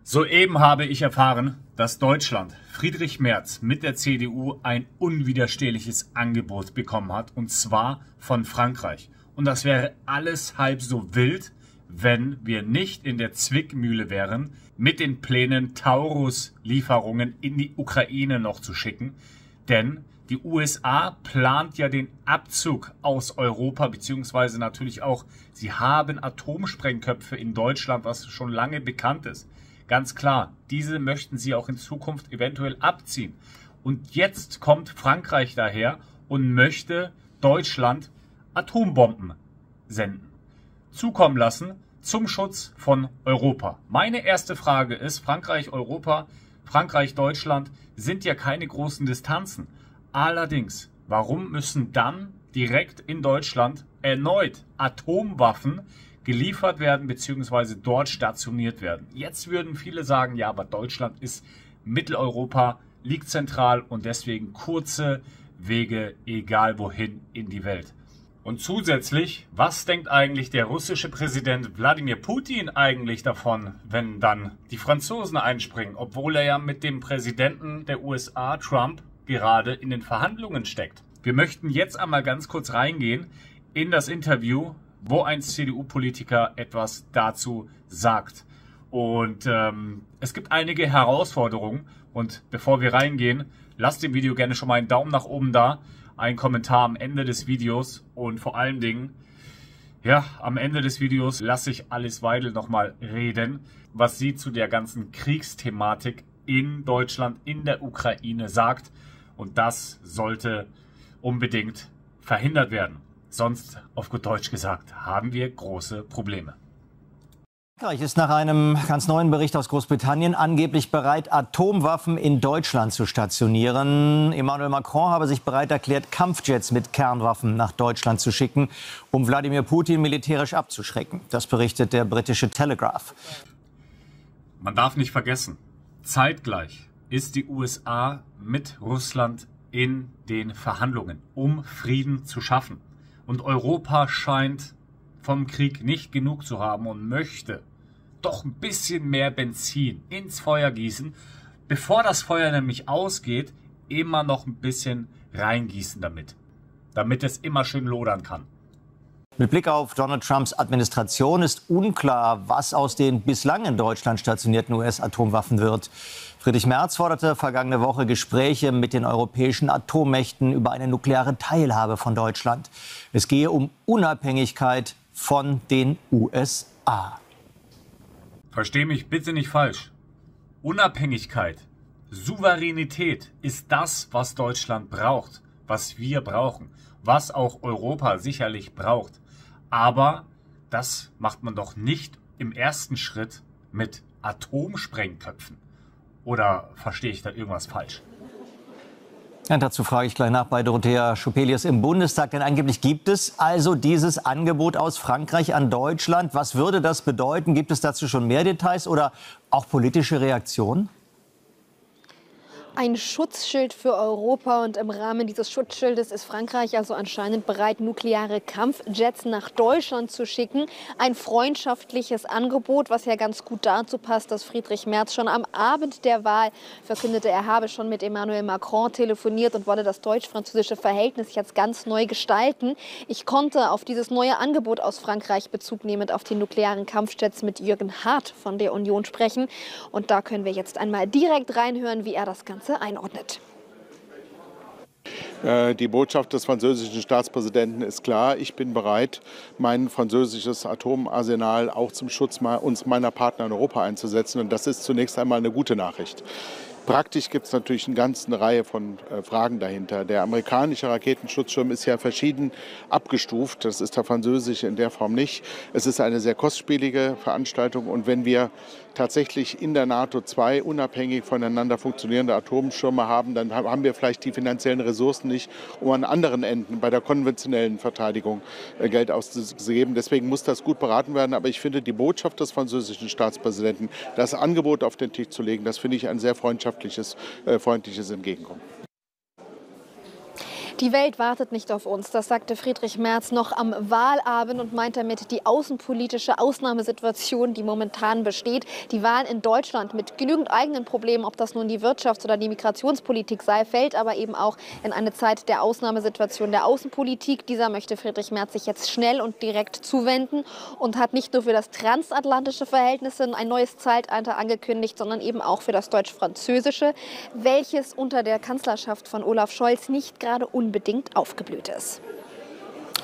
Soeben habe ich erfahren, dass Deutschland Friedrich Merz mit der CDU ein unwiderstehliches Angebot bekommen hat, und zwar von Frankreich. Und das wäre alles halb so wild, wenn wir nicht in der Zwickmühle wären, mit den Plänen Taurus-Lieferungen in die Ukraine noch zu schicken. Denn die USA plant ja den Abzug aus Europa, beziehungsweise natürlich auch, sie haben Atomsprengköpfe in Deutschland, was schon lange bekannt ist. Ganz klar, diese möchten sie auch in Zukunft eventuell abziehen. Und jetzt kommt Frankreich daher und möchte Deutschland Atombomben zukommen lassen zum Schutz von Europa. Meine erste Frage ist, Frankreich-Europa, Frankreich-Deutschland sind ja keine großen Distanzen. Allerdings, warum müssen dann direkt in Deutschland erneut Atomwaffen geliefert werden bzw. dort stationiert werden? Jetzt würden viele sagen, ja, aber Deutschland ist Mitteleuropa, liegt zentral und deswegen kurze Wege, egal wohin in die Welt. Und zusätzlich, was denkt eigentlich der russische Präsident Wladimir Putin eigentlich davon, wenn dann die Franzosen einspringen, obwohl er ja mit dem Präsidenten der USA, Trump, gerade in den Verhandlungen steckt? Wir möchten jetzt einmal ganz kurz reingehen in das Interview, wo ein CDU-Politiker etwas dazu sagt. Und es gibt einige Herausforderungen. Und bevor wir reingehen, lasst dem Video gerne schon mal einen Daumen nach oben da, einen Kommentar am Ende des Videos und vor allen Dingen, ja, am Ende des Videos lasse ich Alice Weidel nochmal reden, was sie zu der ganzen Kriegsthematik in Deutschland, in der Ukraine sagt. Und das sollte unbedingt verhindert werden. Sonst, auf gut Deutsch gesagt, haben wir große Probleme. Frankreich ist nach einem ganz neuen Bericht aus Großbritannien angeblich bereit, Atomwaffen in Deutschland zu stationieren. Emmanuel Macron habe sich bereit erklärt, Kampfjets mit Kernwaffen nach Deutschland zu schicken, um Wladimir Putin militärisch abzuschrecken. Das berichtet der britische Telegraph. Man darf nicht vergessen, zeitgleich ist die USA mit Russland in den Verhandlungen, um Frieden zu schaffen. Und Europa scheint vom Krieg nicht genug zu haben und möchte doch ein bisschen mehr Benzin ins Feuer gießen, bevor das Feuer nämlich ausgeht, immer noch ein bisschen reingießen damit es immer schön lodern kann. Mit Blick auf Donald Trumps Administration ist unklar, was aus den bislang in Deutschland stationierten US-Atomwaffen wird. Friedrich Merz forderte vergangene Woche Gespräche mit den europäischen Atommächten über eine nukleare Teilhabe von Deutschland. Es gehe um Unabhängigkeit von den USA. Versteh mich bitte nicht falsch. Unabhängigkeit, Souveränität ist das, was Deutschland braucht, was wir brauchen, was auch Europa sicherlich braucht. Aber das macht man doch nicht im ersten Schritt mit Atomsprengköpfen. Oder verstehe ich da irgendwas falsch? Ja, dazu frage ich gleich nach bei Dorothea Schupelius im Bundestag. Denn angeblich gibt es also dieses Angebot aus Frankreich an Deutschland. Was würde das bedeuten? Gibt es dazu schon mehr Details oder auch politische Reaktionen? Ein Schutzschild für Europa, und im Rahmen dieses Schutzschildes ist Frankreich also anscheinend bereit, nukleare Kampfjets nach Deutschland zu schicken. Ein freundschaftliches Angebot, was ja ganz gut dazu passt, dass Friedrich Merz schon am Abend der Wahl verkündete, er habe schon mit Emmanuel Macron telefoniert und wolle das deutsch-französische Verhältnis jetzt ganz neu gestalten. Ich konnte auf dieses neue Angebot aus Frankreich Bezug nehmend auf die nuklearen Kampfjets mit Jürgen Hart von der Union sprechen. Und da können wir jetzt einmal direkt reinhören, wie er das Ganze einordnet. Die Botschaft des französischen Staatspräsidenten ist klar. Ich bin bereit, mein französisches Atomarsenal auch zum Schutz meiner Partner in Europa einzusetzen. Und das ist zunächst einmal eine gute Nachricht. Praktisch gibt es natürlich eine ganze Reihe von Fragen dahinter. Der amerikanische Raketenschutzschirm ist ja verschieden abgestuft. Das ist der französische in der Form nicht. Es ist eine sehr kostspielige Veranstaltung. Und wenn wir tatsächlich in der NATO 2 unabhängig voneinander funktionierende Atomschirme haben, dann haben wir vielleicht die finanziellen Ressourcen nicht, um an anderen Enden bei der konventionellen Verteidigung Geld auszugeben. Deswegen muss das gut beraten werden. Aber ich finde, die Botschaft des französischen Staatspräsidenten, das Angebot auf den Tisch zu legen, das finde ich ein sehr freundschaftliches, freundliches Entgegenkommen. Die Welt wartet nicht auf uns, das sagte Friedrich Merz noch am Wahlabend und meint damit die außenpolitische Ausnahmesituation, die momentan besteht. Die Wahl in Deutschland mit genügend eigenen Problemen, ob das nun die Wirtschafts- oder die Migrationspolitik sei, fällt aber eben auch in eine Zeit der Ausnahmesituation der Außenpolitik. Dieser möchte Friedrich Merz sich jetzt schnell und direkt zuwenden und hat nicht nur für das transatlantische Verhältnis ein neues Zeitalter angekündigt, sondern eben auch für das deutsch-französische, welches unter der Kanzlerschaft von Olaf Scholz nicht gerade unbedingt aufgeblüht ist.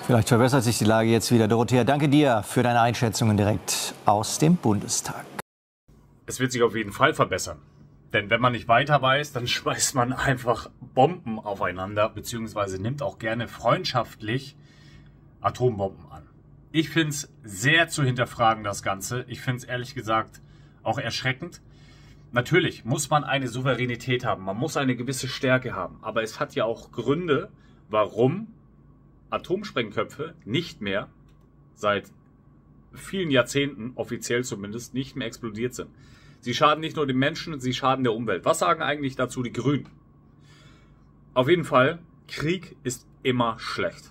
Vielleicht verbessert sich die Lage jetzt wieder. Dorothea, danke dir für deine Einschätzungen direkt aus dem Bundestag. Es wird sich auf jeden Fall verbessern. Denn wenn man nicht weiter weiß, dann schmeißt man einfach Bomben aufeinander, beziehungsweise nimmt auch gerne freundschaftlich Atombomben an. Ich finde es sehr zu hinterfragen, das Ganze. Ich finde es ehrlich gesagt auch erschreckend. Natürlich muss man eine Souveränität haben, man muss eine gewisse Stärke haben. Aber es hat ja auch Gründe, warum Atomsprengköpfe nicht mehr, seit vielen Jahrzehnten, offiziell zumindest, nicht mehr explodiert sind. Sie schaden nicht nur den Menschen, sie schaden der Umwelt. Was sagen eigentlich dazu die Grünen? Auf jeden Fall, Krieg ist immer schlecht.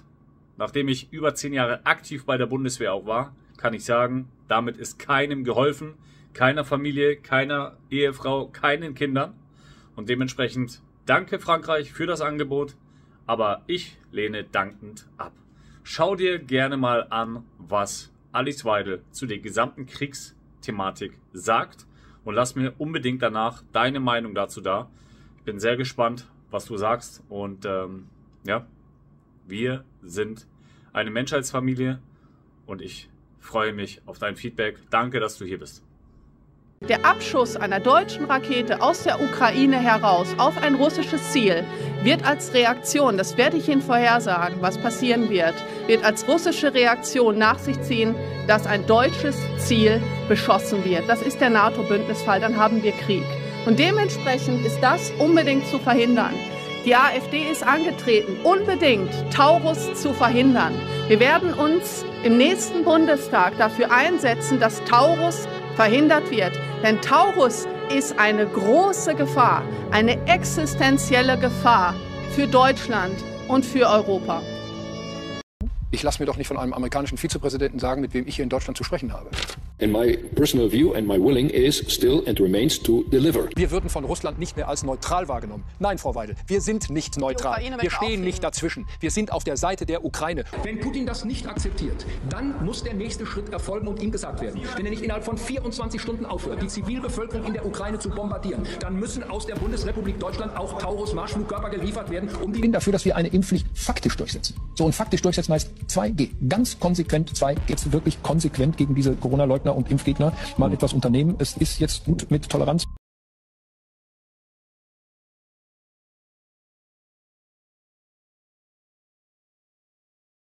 Nachdem ich über 10 Jahre aktiv bei der Bundeswehr auch war, kann ich sagen, damit ist keinem geholfen. Keiner Familie, keiner Ehefrau, keinen Kindern. Und dementsprechend danke Frankreich für das Angebot, aber ich lehne dankend ab. Schau dir gerne mal an, was Alice Weidel zu der gesamten Kriegsthematik sagt und lass mir unbedingt danach deine Meinung dazu da. Ich bin sehr gespannt, was du sagst und ja, wir sind eine Menschheitsfamilie und ich freue mich auf dein Feedback. Danke, dass du hier bist. Der Abschuss einer deutschen Rakete aus der Ukraine heraus auf ein russisches Ziel wird als Reaktion, das werde ich Ihnen vorhersagen, was passieren wird als russische Reaktion nach sich ziehen, dass ein deutsches Ziel beschossen wird. Das ist der NATO-Bündnisfall, dann haben wir Krieg. Und dementsprechend ist das unbedingt zu verhindern. Die AfD ist angetreten, unbedingt Taurus zu verhindern. Wir werden uns im nächsten Bundestag dafür einsetzen, dass Taurus verhindert wird. Denn Taurus ist eine große Gefahr, eine existenzielle Gefahr für Deutschland und für Europa. Ich lasse mir doch nicht von einem amerikanischen Vizepräsidenten sagen, mit wem ich hier in Deutschland zu sprechen habe. And my personal view and my willing is still and remains to deliver. Wir würden von Russland nicht mehr als neutral wahrgenommen. Nein, Frau Weidel, wir sind nicht neutral. Wir stehen nicht dazwischen. Wir sind auf der Seite der Ukraine. Wenn Putin das nicht akzeptiert, dann muss der nächste Schritt erfolgen und ihm gesagt werden. Wenn er nicht innerhalb von 24 Stunden aufhört, die Zivilbevölkerung in der Ukraine zu bombardieren, dann müssen aus der Bundesrepublik Deutschland auch Taurus-Marschflugkörper geliefert werden, um die... Ich bin dafür, dass wir eine Impfpflicht faktisch durchsetzen. So, und faktisch durchsetzen heißt 2G. Ganz konsequent 2G. Jetzt wirklich konsequent gegen diese Corona-Leugner und Impfgegner mal etwas unternehmen. Es ist jetzt gut mit Toleranz.